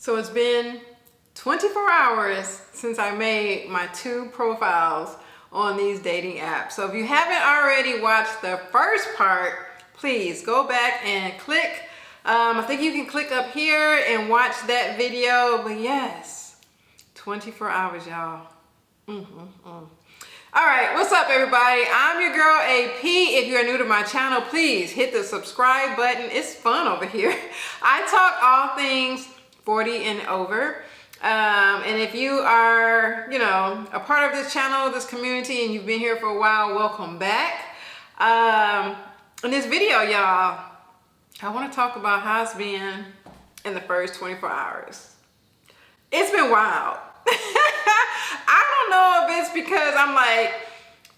So it's been 24 hours since I made my 2 profiles on these dating apps. So if you haven't already watched the first part, please go back and click. I think you can click up here and watch that video. But yes, 24 hours, y'all. All right, what's up, everybody? I'm your girl AP. If you're new to my channel, please hit the subscribe button. It's fun over here. I talk all things 40 and over. And if you are, a part of this channel, this community, and you've been here for a while, welcome back. In this video, y'all, I want to talk about how it's been in the first 24 hours. It's been wild. I don't know if it's because I'm like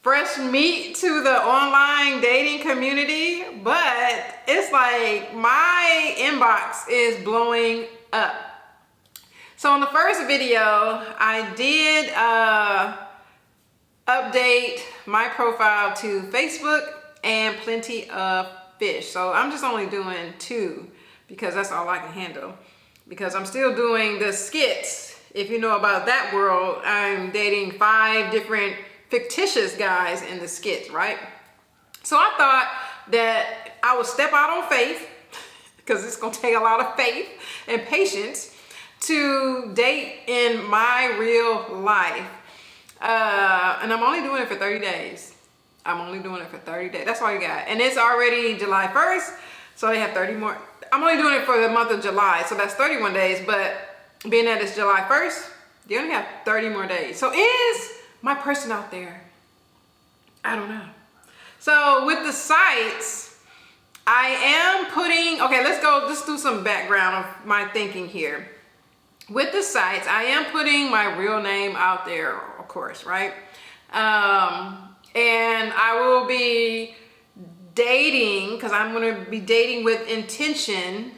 fresh meat to the online dating community, but it's like my inbox is blowing up. So in the first video, I did update my profile to Facebook and plenty of fish. So I'm just only doing 2 because that's all I can handle. Because I'm still doing the skits. If you know about that world, I'm dating 5 different fictitious guys in the skits, right? So I thought that I would step out on faith, because it's gonna take a lot of faith and patience to date in my real life. And I'm only doing it for 30 days. I'm only doing it for 30 days. That's all you got. And it's already July 1st, so they have 30 more. I'm only doing it for the month of July, so that's 31 days, but being that it's July 1st, you only have 30 more days. So is my person out there? I don't know. So with the sites, I am putting, okay, let's do some background of my thinking here. With the sites, I am putting my real name out there, of course, right? And I will be dating, because I'm going to be dating with intention.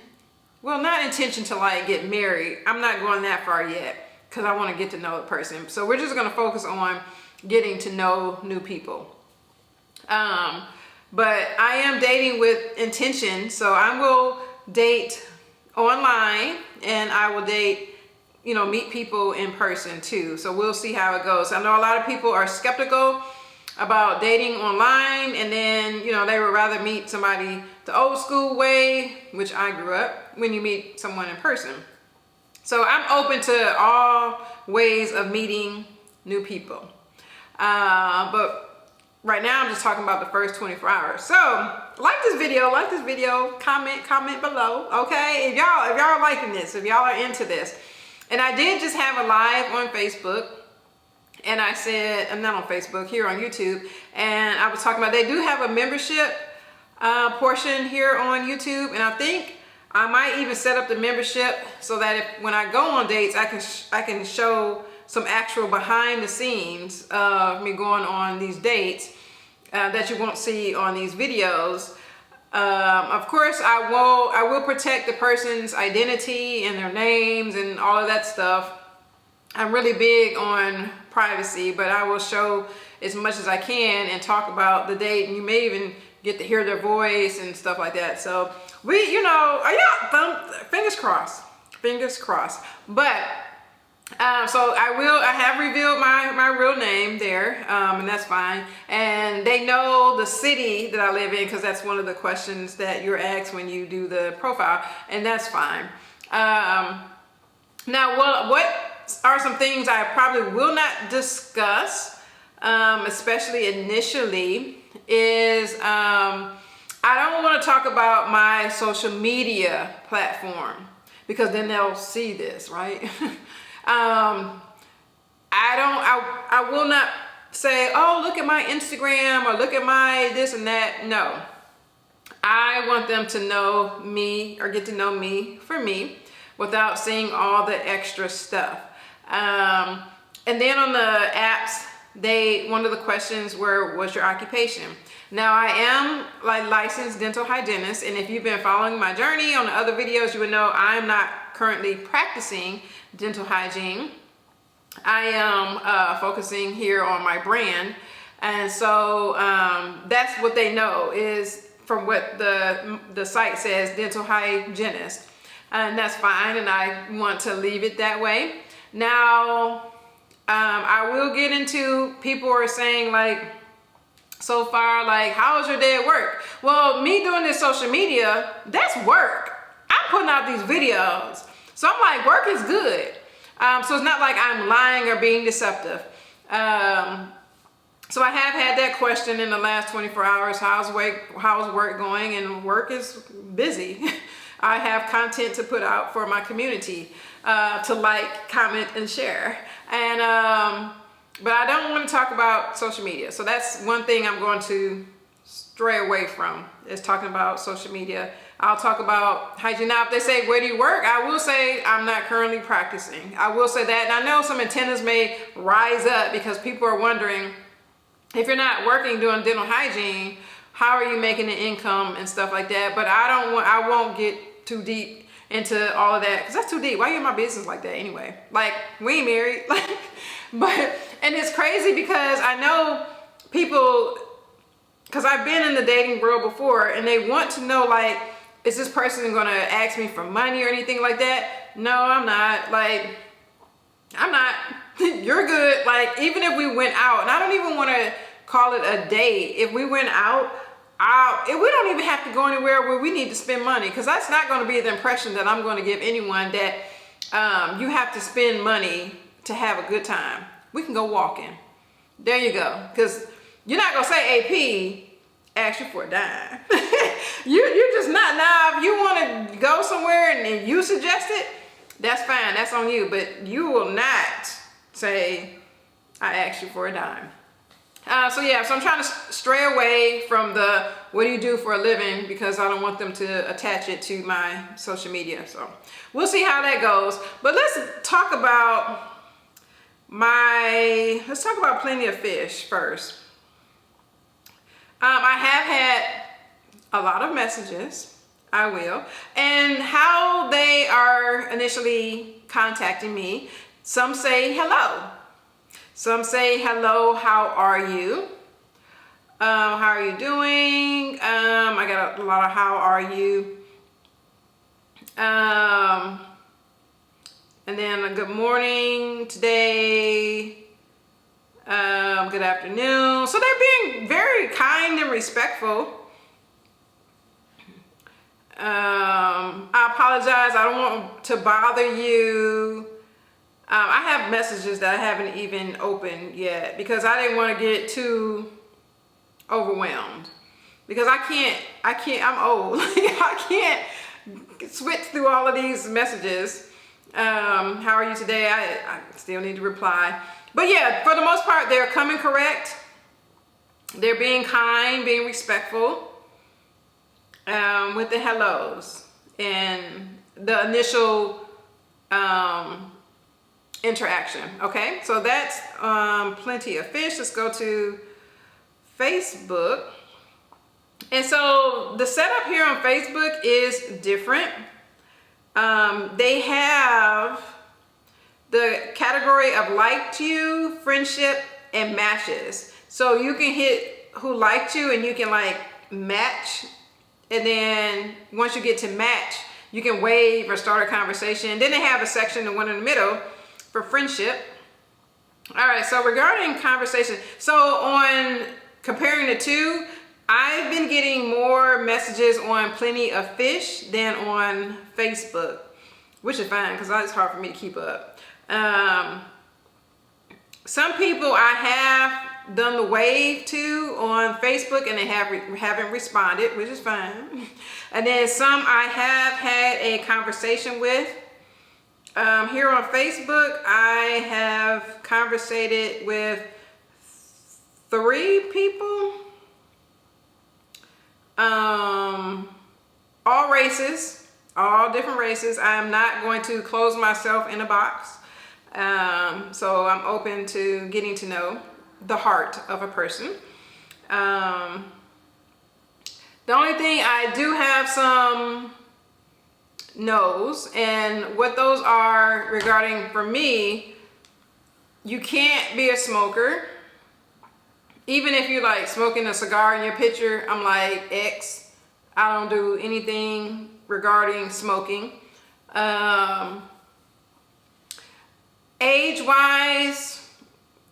Well, not intention to like get married. I'm not going that far yet because I want to get to know the person. So we're just going to focus on getting to know new people. But I am dating with intention. So I will date online and I will date, meet people in person too. So we'll see how it goes. I know a lot of people are skeptical about dating online, and then they would rather meet somebody the old school way, which I grew up, when you meet someone in person. So I'm open to all ways of meeting new people, but right now I'm just talking about the first 24 hours. So like this video, comment below, okay? If y'all liking this, if y'all are into this. And I did just have a live on Facebook. And I said, I'm not on Facebook, here on YouTube, and I was talking about they do have a membership portion here on YouTube, and I think I might even set up the membership so that when I go on dates, I can show some actual behind the scenes of me going on these dates that you won't see on these videos. Of course, I will protect the person's identity and their names and all of that stuff. I'm really big on privacy, but I will show as much as I can and talk about the date, and you may even get to hear their voice and stuff like that. So fingers crossed, But so I have revealed my real name there, and that's fine. And they know the city that I live in, because that's one of the questions that you're asked when you do the profile, and that's fine. Now, what are some things I probably will not discuss, especially initially, is I don't want to talk about my social media platform, because then they'll see this, right? I will not say, oh, look at my Instagram or look at my this and that. No, I want them to know me or get to know me for me without seeing all the extra stuff. And then on the apps, one of the questions were, what's your occupation? Now, I am like licensed dental hygienist, and if you've been following my journey on the other videos, you would know I'm not currently practicing dental hygiene. I am focusing here on my brand, and so that's what they know, is from what the site says, dental hygienist. and that's fine, and I want to leave it that way. Now, I will get into, people are saying like, so far, like, how was your day at work? Well, me doing this social media, that's work. I'm putting out these videos. So I'm like, work is good. So it's not like I'm lying or being deceptive. So I have had that question in the last 24 hours. How's work going? And work is busy. I have content to put out for my community, to like, comment, and share. And, but I don't want to talk about social media. So that's one thing I'm going to stray away from, is talking about social media. I'll talk about hygiene. Now, if they say, where do you work? I will say I'm not currently practicing. I will say that. And I know some antennas may rise up because people are wondering, if you're not working doing dental hygiene, how are you making an income and stuff like that? But I won't get too deep into all of that, because that's too deep. Why are you in my business like that anyway? Like, we ain't married. And it's crazy because I know people, because I've been in the dating world before, and they want to know, like, is this person gonna ask me for money or anything like that? No, I'm not. Like, I'm not. You're good. Like, even if we went out, and I don't even want to call it a date. If we went out, we don't even have to go anywhere where we need to spend money, because that's not going to be the impression that I'm going to give anyone, that you have to spend money to have a good time. We can go walking. There you go. Because you're not going to say AP ask you for a dime. You're just not. Now, if you want to go somewhere and you suggest it, that's fine. That's on you. But you will not say, I asked you for a dime. So yeah, so I'm trying to stray away from the, what do you do for a living? Because I don't want them to attach it to my social media. So we'll see how that goes. But let's talk about Plenty of Fish first. I have had a lot of messages, I will, and how they are initially contacting me. Some say hello. Some say hello, how are you? How are you doing? I got a lot of how are you? And then a good morning today. Good afternoon. So they're being very kind and respectful. I apologize. I don't want to bother you. I have messages that I haven't even opened yet because I didn't want to get too overwhelmed, because I'm old. I can't switch through all of these messages. How are you today? I still need to reply. But yeah, for the most part, they're coming correct. They're being kind, being respectful, with the hellos and the initial interaction. Okay, so that's Plenty of Fish. Let's go to Facebook. And so the setup here on Facebook is different. They have the category of liked you, friendship, and matches. So you can hit who liked you and you can like match. And then once you get to match, you can wave or start a conversation. Then they have a section, the one in the middle, for friendship. All right, so regarding conversation, so on comparing the two, I've been getting more messages on Plenty of Fish than on Facebook, which is fine because it's hard for me to keep up. Some people I have done the wave to on Facebook and they haven't responded, which is fine. And then some I have had a conversation with. Here on Facebook, I have conversated with 3 people. All races, all different races. I am not going to close myself in a box. So I'm open to getting to know the heart of a person. The only thing, I do have some no's, and what those are regarding, for me, you can't be a smoker. Even if you're like smoking a cigar in your picture, I'm like X. I don't do anything regarding smoking. Age wise,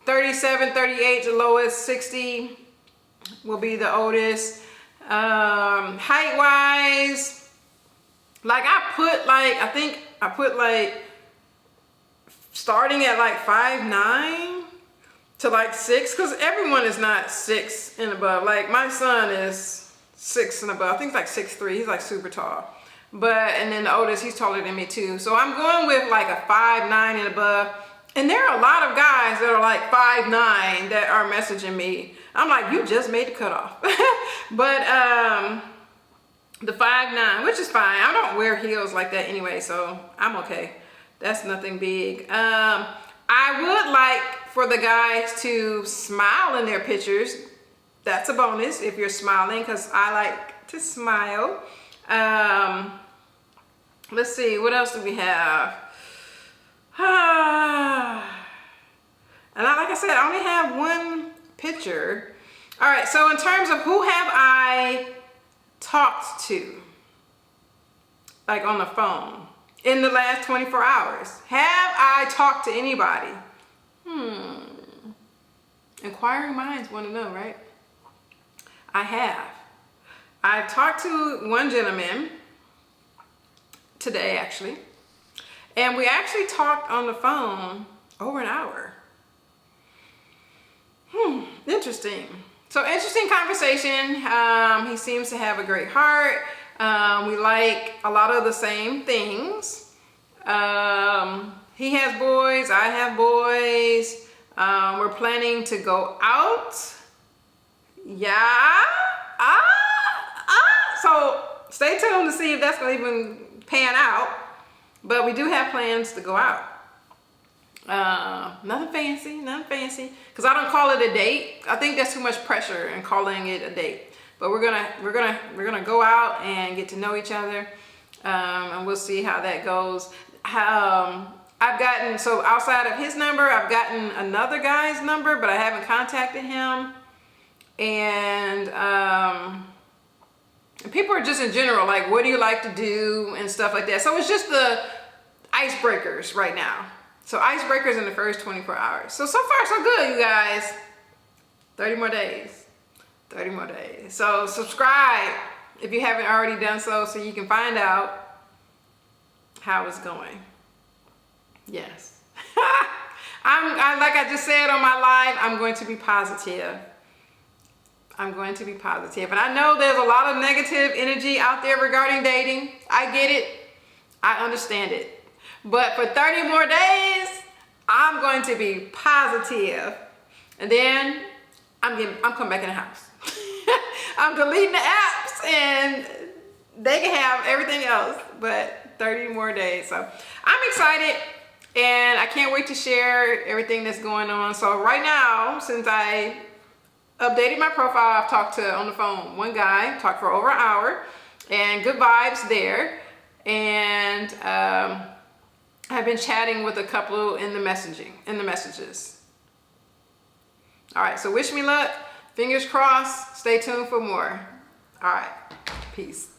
37, 38 the lowest, 60 will be the oldest. Height wise, like I think I put like starting at like 5'9" to like 6, because everyone is not 6 and above. Like my son is 6 and above. I think it's like 6'3". He's like super tall. But, and then the oldest, he's taller than me too. So I'm going with like a 5'9" and above. And there are a lot of guys that are like 5'9" that are messaging me. I'm like, you just made the cutoff. But the 5'9", which is fine. I don't wear heels like that anyway, so I'm okay. That's nothing big. I would like for the guys to smile in their pictures. That's a bonus if you're smiling, because I like to smile. Let's see, what else do we have? And like I said, I only have one picture. All right, so in terms of who have I talked to, like on the phone, in the last 24 hours, have I talked to anybody? Inquiring minds want to know, right? I have. I've talked to one gentleman today, actually, and we actually talked on the phone over an hour. Interesting. So interesting conversation. He seems to have a great heart. We like a lot of the same things. He has boys, I have boys. We're planning to go out. Yeah. So stay tuned to see if that's going to even pan out. But we do have plans to go out. Nothing fancy. Because I don't call it a date. I think that's too much pressure in calling it a date. But we're gonna go out and get to know each other, and we'll see how that goes. I've gotten, so outside of his number, I've gotten another guy's number, but I haven't contacted him. And people are just in general, like, what do you like to do and stuff like that. So it's just the icebreakers right now. So icebreakers in the first 24 hours. So far so good, you guys. 30 more days. 30 more days. So subscribe if you haven't already done so you can find out how it's going. Yes. Like I just said on my live, I'm going to be positive. I'm going to be positive. And I know there's a lot of negative energy out there regarding dating. I get it. I understand it. But for 30 more days, I'm going to be positive. And then I'm coming back in the house. I'm deleting the apps and they can have everything else, but 30 more days. So I'm excited and I can't wait to share everything that's going on. So right now, since I updated my profile, I've talked to, on the phone, one guy, talked for over an hour, and good vibes there. And I've been chatting with a couple in the messages. All right, so wish me luck. Fingers crossed. Stay tuned for more. All right, peace.